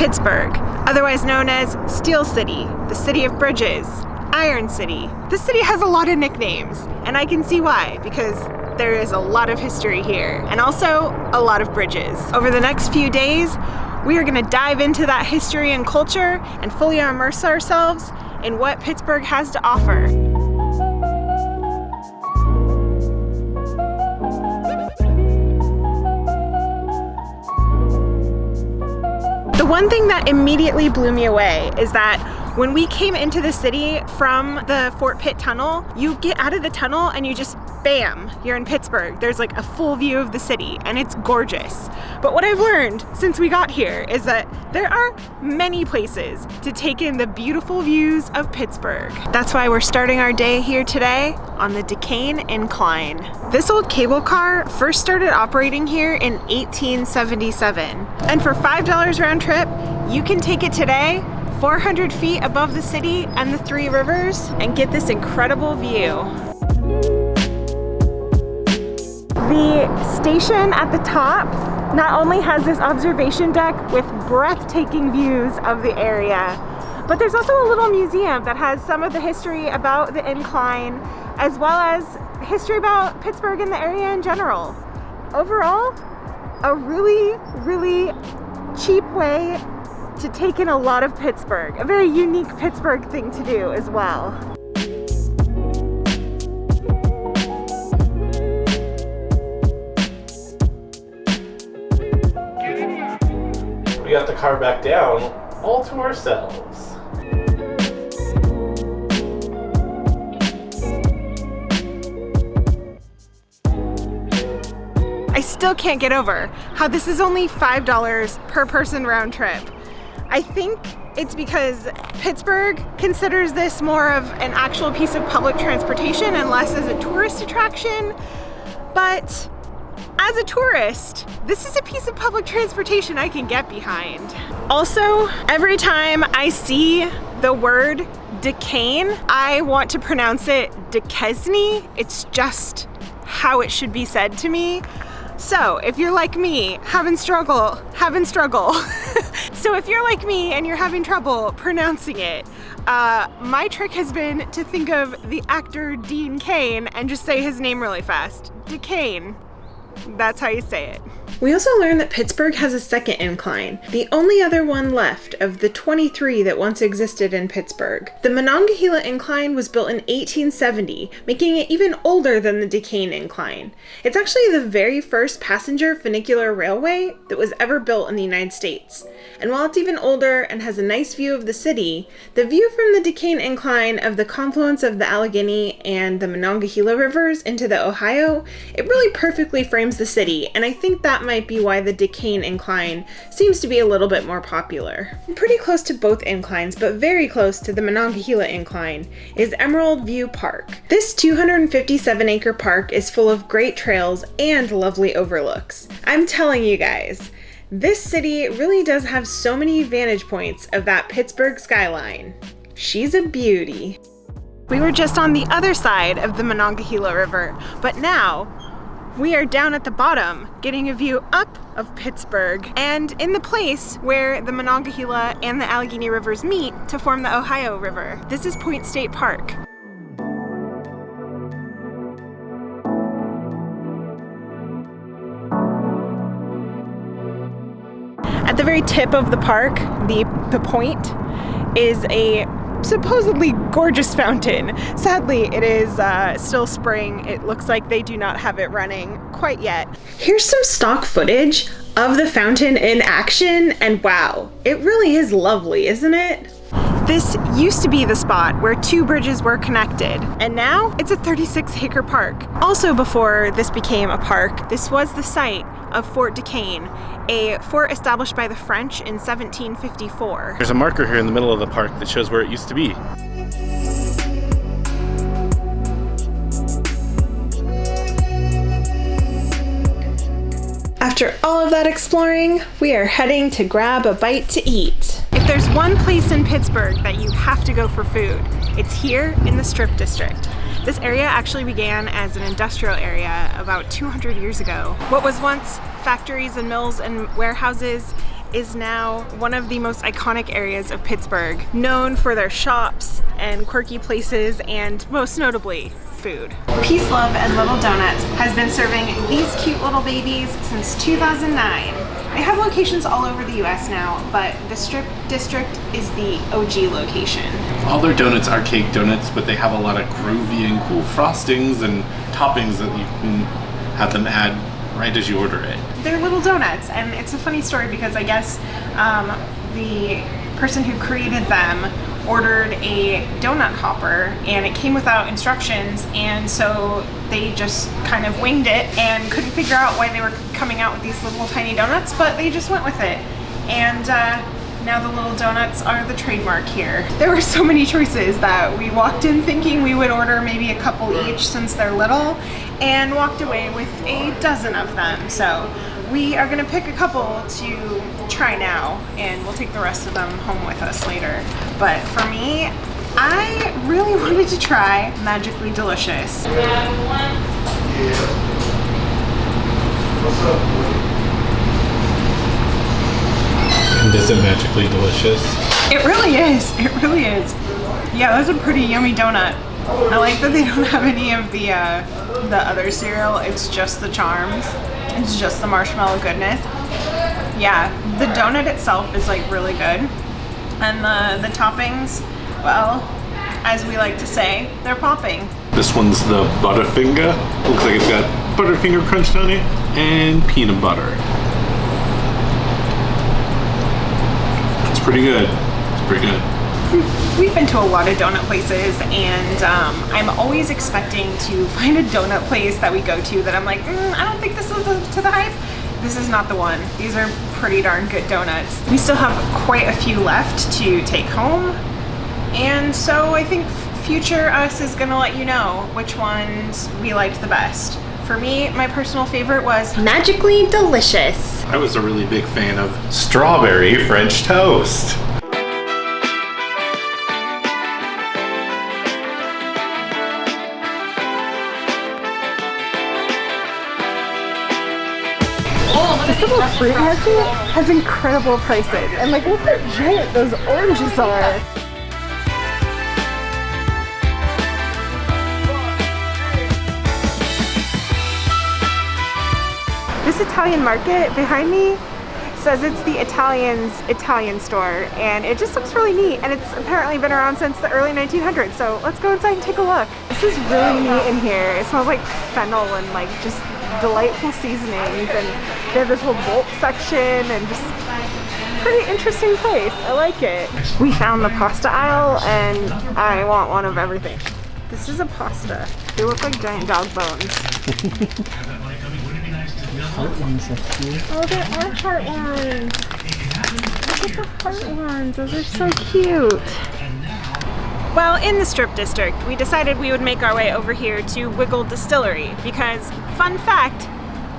Pittsburgh, otherwise known as Steel City, the City of Bridges, Iron City. This city has a lot of nicknames, and I can see why, because there is a lot of history here, and also a lot of bridges. Over the next few days, we are gonna dive into that history and culture and fully immerse ourselves in what Pittsburgh has to offer. The one thing that immediately blew me away is that when we came into the city from the Fort Pitt Tunnel, you get out of the tunnel and you just, bam, you're in Pittsburgh. There's like a full view of the city and it's gorgeous. But what I've learned since we got here is that there are many places to take in the beautiful views of Pittsburgh. That's why we're starting our day here today on the Decaying Incline. This old cable car first started operating here in 1877. And for $5 round trip, you can take it today 400 feet above the city and the three rivers and get this incredible view. The station at the top not only has this observation deck with breathtaking views of the area, but there's also a little museum that has some of the history about the incline, as well as history about Pittsburgh and the area in general. Overall, a really, really cheap way to take in a lot of Pittsburgh. A very unique Pittsburgh thing to do as well. We got the car back down all to ourselves. I still can't get over how this is only $5 per person round trip. I think it's because Pittsburgh considers this more of an actual piece of public transportation and less as a tourist attraction. But as a tourist, this is a piece of public transportation I can get behind. Also, every time I see the word Duquesne, I want to pronounce it Duquesne. It's just how it should be said to me. So if you're like me, having struggle. So if you're like me and you're having trouble pronouncing it, my trick has been to think of the actor Dean Cain and just say his name really fast. Duquesne. That's how you say it. We also learned that Pittsburgh has a second incline, the only other one left of the 23 that once existed in Pittsburgh. The Monongahela Incline was built in 1870, making it even older than the Decaying Incline. It's actually the very first passenger funicular railway that was ever built in the United States. And while it's even older and has a nice view of the city, the view from the Decaying Incline of the confluence of the Allegheny and the Monongahela rivers into the Ohio, it really perfectly frames the city, and I think that might be why the Decaying Incline seems to be a little bit more popular. Pretty close to both inclines, but very close to the Monongahela Incline, is Emerald View Park. This 257-acre park is full of great trails and lovely overlooks. I'm telling you guys, this city really does have so many vantage points of that Pittsburgh skyline. She's a beauty. We were just on the other side of the Monongahela River, but now we are down at the bottom, getting a view up of Pittsburgh and in the place where the Monongahela and the Allegheny rivers meet to form the Ohio River. This is Point State Park. At the very tip of the park, the point, is a supposedly gorgeous fountain. Sadly, it is still spring. It looks like they do not have it running quite yet. Here's some stock footage of the fountain in action, and wow, it really is lovely, isn't it? This used to be the spot where two bridges were connected, and now it's a 36-acre park. Also before this became a park, this was the site of Fort Duquesne, a fort established by the French in 1754. There's a marker here in the middle of the park that shows where it used to be. After all of that exploring, we are heading to grab a bite to eat. If there's one place in Pittsburgh that you have to go for food, it's here in the Strip District. This area actually began as an industrial area about 200 years ago. What was once factories and mills and warehouses is now one of the most iconic areas of Pittsburgh, known for their shops and quirky places and most notably, food. Peace Love and Little Donuts has been serving these cute little babies since 2009. They have locations all over the US now, but the Strip District is the OG location. All their donuts are cake donuts, but they have a lot of groovy and cool frostings and toppings that you can have them add right as you order it. They're little donuts, and it's a funny story because I guess the person who created them ordered a donut hopper and it came without instructions, and so they just kind of winged it and couldn't figure out why they were coming out with these little tiny donuts, but they just went with it. And now the little donuts are the trademark here. There were so many choices that we walked in thinking we would order maybe a couple each since they're little, and walked away with a dozen of them. So we are gonna pick a couple to try now, and we'll take the rest of them home with us later. But for me, I really wanted to try Magically Delicious. And is it magically delicious? It really is. It really is. Yeah, that's a pretty yummy donut. I like that they don't have any of the other cereal. It's just the charms. It's just the marshmallow goodness. Yeah, the donut itself is like really good. And the toppings, well, as we like to say, they're popping. This one's the Butterfinger. Looks like it's got Butterfinger crunched on it and peanut butter. It's pretty good. It's pretty good. We've been to a lot of donut places, and I'm always expecting to find a donut place that we go to that I'm like, I don't think this is to the hype. This is not the one. These are pretty darn good donuts. We still have quite a few left to take home, and so I think future us is gonna let you know which ones we liked the best. For me, my personal favorite was Magically Delicious. I was a really big fan of strawberry French toast. This little fruit market has incredible prices, and like look how giant those oranges are. This Italian market behind me says it's the Italian's Italian store, and it just looks really neat, and it's apparently been around since the early 1900s, so let's go inside and take a look. This is really neat in here. It smells like fennel and like just delightful seasonings, and they have this whole bolt section and just pretty interesting place. I like it. We found the pasta aisle and I want one of everything. This is a pasta. They look like giant dog bones. Heart ones are cool. Oh, there are heart ones. Look at the heart ones. Those are so cute. Well, in the Strip District, we decided we would make our way over here to Wiggle Distillery because, fun fact,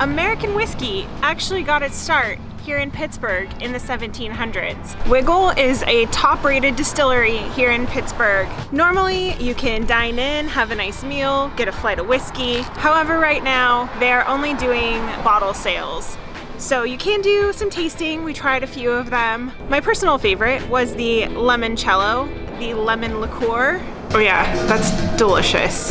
American whiskey actually got its start here in Pittsburgh in the 1700s. Wiggle is a top-rated distillery here in Pittsburgh. Normally, you can dine in, have a nice meal, get a flight of whiskey. However, right now, they are only doing bottle sales. So you can do some tasting. We tried a few of them. My personal favorite was the limoncello, the lemon liqueur. Oh yeah, that's delicious.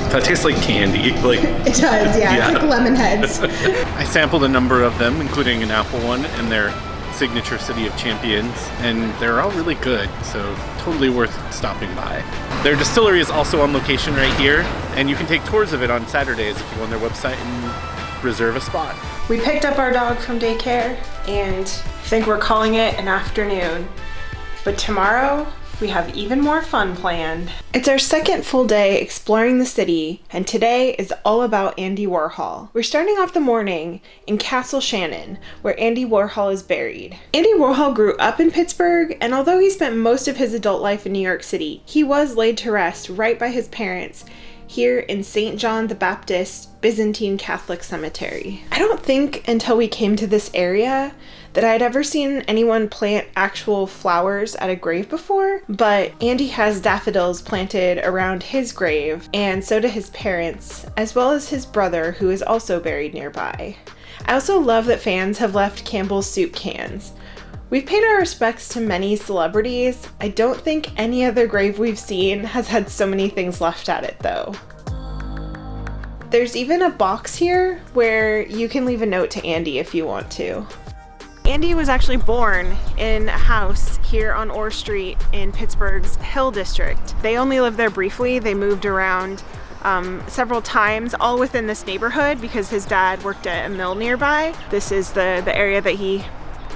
That tastes like candy. Like it does, yeah. It's like lemon heads. I sampled a number of them, including an apple one and their signature City of Champions, and they're all really good, so totally worth stopping by. Their distillery is also on location right here, and you can take tours of it on Saturdays if you go on their website and reserve a spot. We picked up our dog from daycare, and I think we're calling it an afternoon. But tomorrow, we have even more fun planned. It's our second full day exploring the city, and today is all about Andy Warhol. We're starting off the morning in Castle Shannon, where Andy Warhol is buried. Andy Warhol grew up in Pittsburgh, and although he spent most of his adult life in New York City, he was laid to rest right by his parents here in St. John the Baptist Byzantine Catholic Cemetery. I don't think until we came to this area that I'd ever seen anyone plant actual flowers at a grave before, but Andy has daffodils planted around his grave, and so do his parents, as well as his brother, who is also buried nearby. I also love that fans have left Campbell's soup cans. We've paid our respects to many celebrities. I don't think any other grave we've seen has had so many things left at it though. There's even a box here where you can leave a note to Andy if you want to. Andy was actually born in a house here on Orr Street in Pittsburgh's Hill District. They only lived there briefly. They moved around several times, all within this neighborhood because his dad worked at a mill nearby. This is the area that he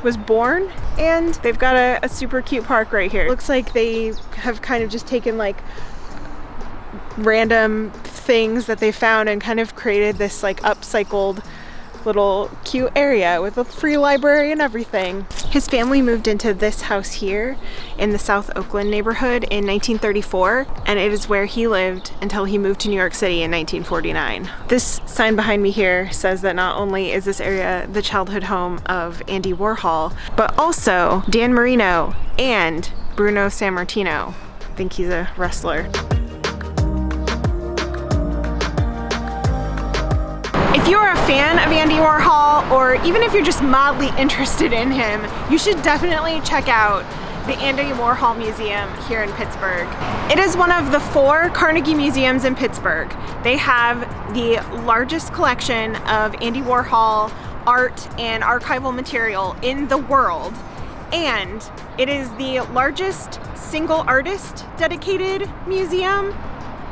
was born, and they've got a super cute park right here. It looks like they have kind of just taken like random things that they found and kind of created this like upcycled little cute area with a free library and everything. His family moved into this house here in the South Oakland neighborhood in 1934, and it is where he lived until he moved to New York City in 1949. This sign behind me here says that not only is this area the childhood home of Andy Warhol, but also Dan Marino and Bruno Sammartino. I think he's a wrestler. If you're a fan of Andy Warhol, or even if you're just mildly interested in him, you should definitely check out the Andy Warhol Museum here in Pittsburgh. It is one of the 4 Carnegie museums in Pittsburgh. They have the largest collection of Andy Warhol art and archival material in the world, and it is the largest single artist dedicated museum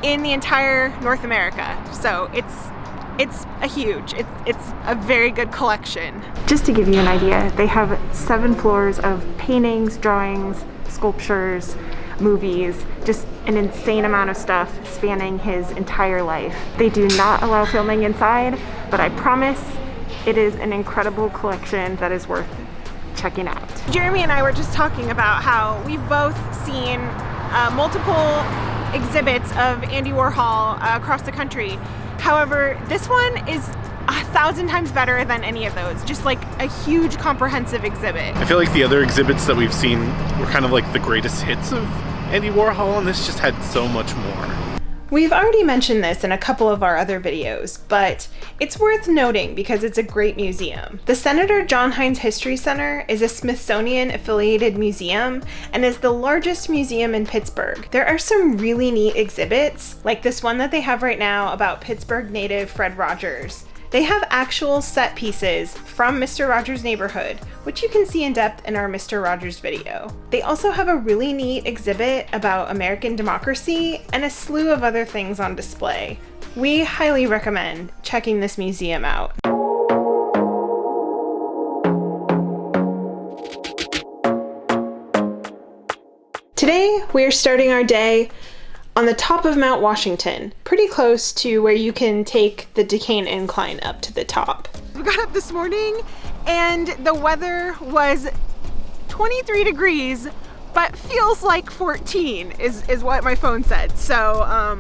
in the entire North America. So it's a very good collection. Just to give you an idea, they have 7 floors of paintings, drawings, sculptures, movies, just an insane amount of stuff spanning his entire life. They do not allow filming inside, but I promise it is an incredible collection that is worth checking out. Jeremy and I were just talking about how we've both seen multiple exhibits of Andy Warhol across the country. However, this one is 1,000 times better than any of those. Just like a huge comprehensive exhibit. I feel like the other exhibits that we've seen were kind of like the greatest hits of Andy Warhol, and this just had so much more. We've already mentioned this in a couple of our other videos, but it's worth noting because it's a great museum. The Senator John Heinz History Center is a Smithsonian-affiliated museum and is the largest museum in Pittsburgh. There are some really neat exhibits, like this one that they have right now about Pittsburgh native Fred Rogers. They have actual set pieces from Mr. Rogers' neighborhood, which you can see in depth in our Mr. Rogers video. They also have a really neat exhibit about American democracy and a slew of other things on display. We highly recommend checking this museum out. Today, we are starting our day on the top of Mount Washington, pretty close to where you can take the Decaying Incline up to the top. We got up this morning and the weather was 23 degrees, but feels like 14 is what my phone said. So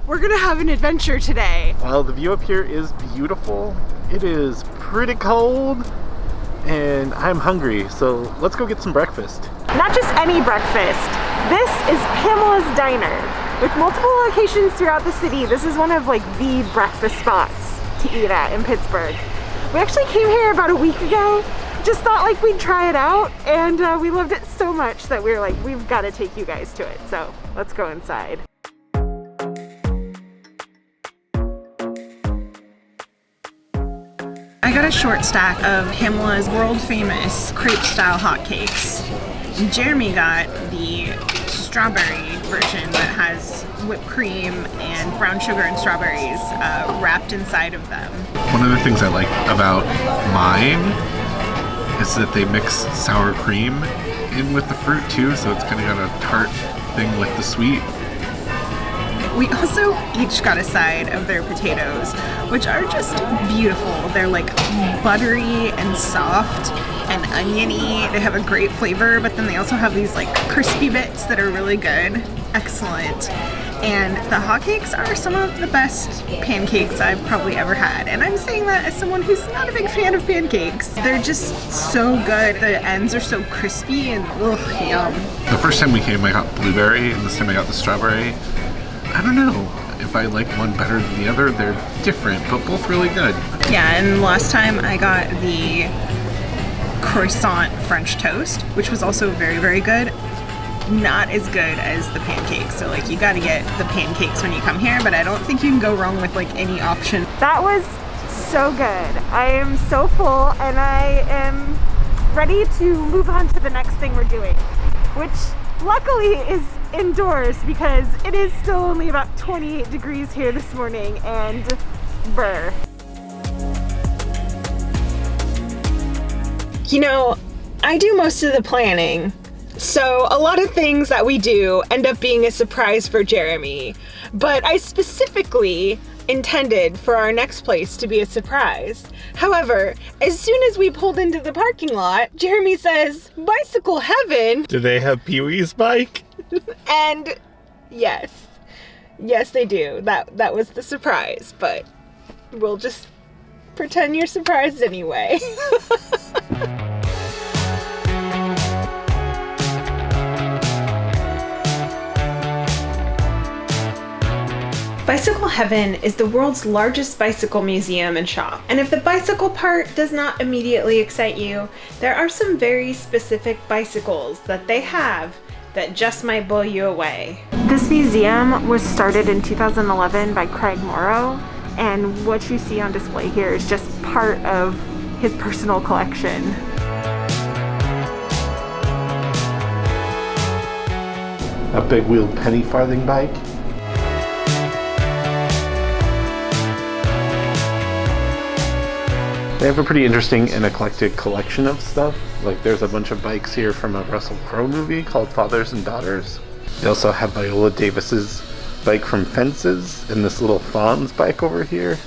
we're gonna have an adventure today. Well, the view up here is beautiful. It is pretty cold and I'm hungry, so let's go get some breakfast. Not just any breakfast. This is Pamela's Diner. With multiple locations throughout the city, this is one of like the breakfast spots to eat at in Pittsburgh. We actually came here about a week ago, just thought like we'd try it out, and we loved it so much that we were like, we've got to take you guys to it. So let's go inside. I got a short stack of Pamela's world famous crepe style hotcakes. Jeremy got the strawberry version that has whipped cream and brown sugar and strawberries wrapped inside of them. One of the things I like about mine is that they mix sour cream in with the fruit too, so it's kind of got a tart thing with the sweet. We also each got a side of their potatoes, which are just beautiful. They're like buttery and soft and oniony. They have a great flavor, but then they also have these like crispy bits that are really good. Excellent. And the hotcakes are some of the best pancakes I've probably ever had. And I'm saying that as someone who's not a big fan of pancakes. They're just so good. The ends are so crispy and ugh, yum. The first time we came I got blueberry, and this time I got the strawberry. I don't know if I like one better than the other. They're different, but both really good. Yeah, and last time I got the croissant French toast, which was also very, very good. Not as good as the pancakes. So like you gotta get the pancakes when you come here, but I don't think you can go wrong with like any option. That was so good. I am so full and I am ready to move on to the next thing we're doing, which luckily is indoors because it is still only about 28 degrees here this morning and brr. You know, I do most of the planning, so a lot of things that we do end up being a surprise for Jeremy, but I specifically intended for our next place to be a surprise. However, as soon as we pulled into the parking lot, Jeremy says, "Bicycle heaven." Do they have Pee-wee's bike? And yes, they do. That was the surprise, but we'll just pretend you're surprised anyway. Bicycle Heaven is the world's largest bicycle museum and shop. And if the bicycle part does not immediately excite you, there are some very specific bicycles that they have that just might blow you away. This museum was started in 2011 by Craig Morrow, and what you see on display here is just part of his personal collection. A big-wheeled penny farthing bike. They have a pretty interesting and eclectic collection of stuff. Like there's a bunch of bikes here from a Russell Crowe movie called Fathers and Daughters. They also have Viola Davis's bike from Fences and this little Fawn's bike over here.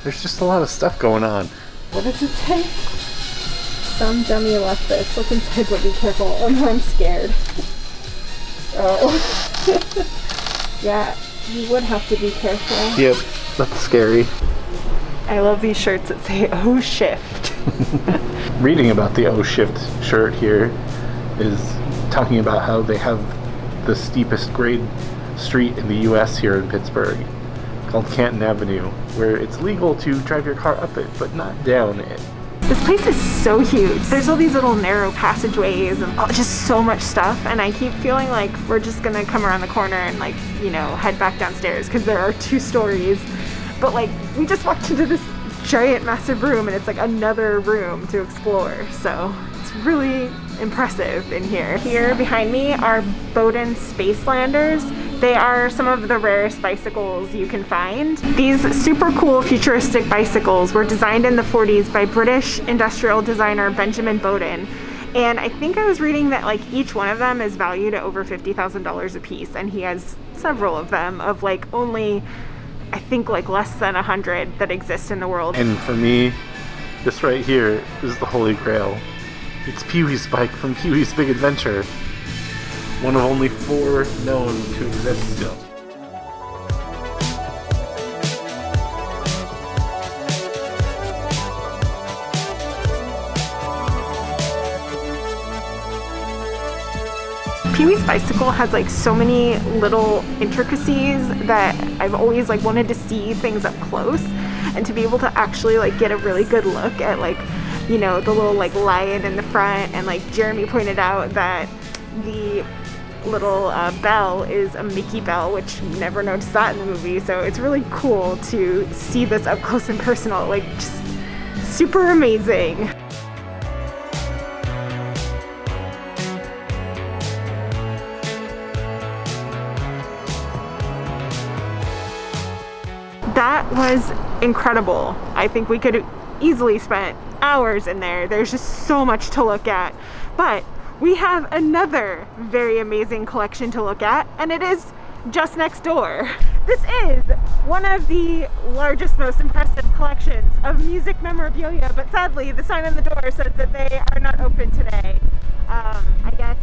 There's just a lot of stuff going on. What does it say? Some dummy left this. Look inside, but be careful. Oh no, I'm scared. Oh. Yeah, you would have to be careful. Yep, that's scary. I love these shirts that say "Oh Shift." Reading about the O Shift shirt here is talking about how they have the steepest grade street in the US here in Pittsburgh called Canton Avenue, where it's legal to drive your car up it but not down it. This place is so huge. There's all these little narrow passageways and just so much stuff, and I keep feeling like we're just gonna come around the corner and like, you know, head back downstairs because there are 2 stories. But like, we just walked into this giant massive room and it's like another room to explore. So it's really impressive in here. Here behind me are Bowden Spacelanders. They are some of the rarest bicycles you can find. These super cool futuristic bicycles were designed in the 40s by British industrial designer Benjamin Bowden. And I think I was reading that like each one of them is valued at over $50,000 a piece, and he has several of them of like only, I think like less than 100 that exist in the world. And for me, this right here is the holy grail. It's Pee-wee's bike from Pee-wee's Big Adventure. One of only 4 known to exist still. Pee-wee's bicycle has like so many little intricacies that I've always like wanted to see things up close and to be able to actually like get a really good look at like, you know, the little like lion in the front, and like Jeremy pointed out that the little bell is a Mickey bell, which never noticed that in the movie, so it's really cool to see this up close and personal, like just super amazing. That was incredible. I think we could have easily spent hours in there. There's just so much to look at. But we have another very amazing collection to look at, and it is just next door. This is one of the largest, most impressive collections of music memorabilia, but sadly the sign on the door says that they are not open today. I guess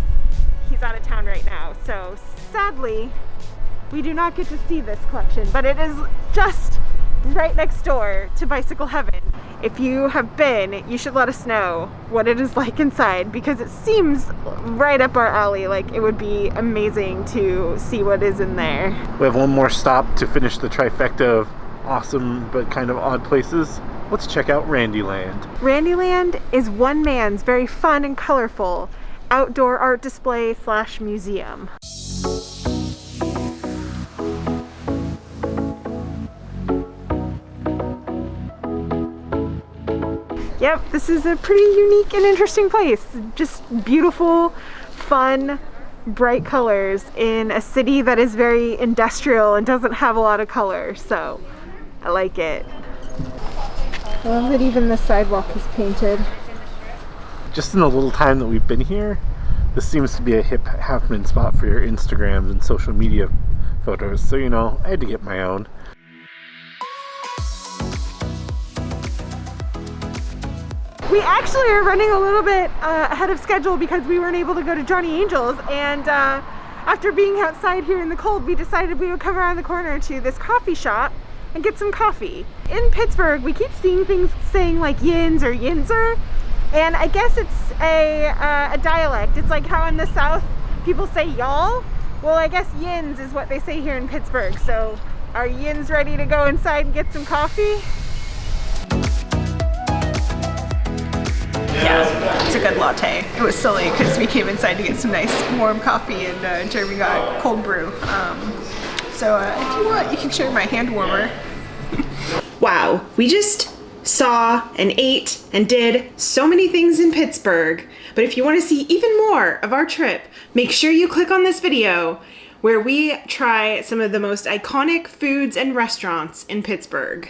he's out of town right now, so sadly we do not get to see this collection, but it is just right next door to Bicycle Heaven. If you have been, you should let us know what it is like inside, because it seems right up our alley. Like it would be amazing to see what is in there. We have one more stop to finish the trifecta of awesome but kind of odd places, let's check out Randyland. Randyland is one man's very fun and colorful outdoor art display / museum. Yep, this is a pretty unique and interesting place. Just beautiful, fun, bright colors in a city that is very industrial and doesn't have a lot of color, so I like it. I love that even the sidewalk is painted. Just in the little time that we've been here, this seems to be a hip happening spot for your Instagrams and social media photos, so you know, I had to get my own. We actually are running a little bit ahead of schedule because we weren't able to go to Johnny Angel's, and after being outside here in the cold, we decided we would come around the corner to this coffee shop and get some coffee. In Pittsburgh, we keep seeing things saying like yins or yinzer, and I guess it's a dialect. It's like how in the South people say y'all. Well, I guess yins is what they say here in Pittsburgh. So are yins ready to go inside and get some coffee? Yeah, it's a good latte. It was silly because we came inside to get some nice warm coffee and Jeremy got cold brew. So if you want, you can share my hand warmer. Wow, we just saw and ate and did so many things in Pittsburgh. But if you want to see even more of our trip, make sure you click on this video where we try some of the most iconic foods and restaurants in Pittsburgh.